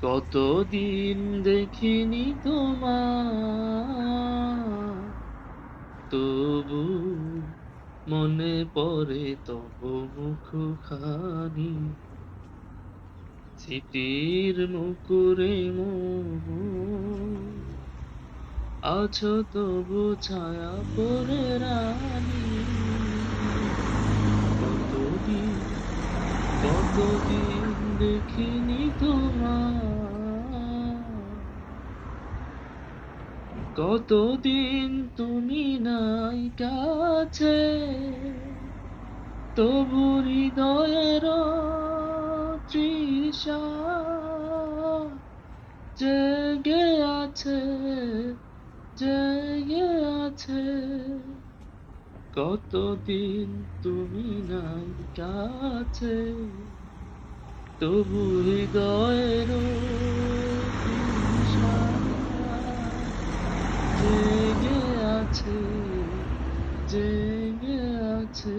কতদিন দেখিনি তোমায়, তবু মনে পড়ে তব মুখখানি। স্মৃতির মুকুরে মোর আছো তবু ছায়া পড়ে রানী। কতদিন কতদিন দেখিনি তোমায়, কতদিন তুমি নাই কাছে, তবু হৃদয়ের তৃষা জেগে আছে, জেগে আছে। কতদিন তুমি নাই কাছে, তবু হৃদয়ের তৃষা জেগে আছে, জেগে আছে।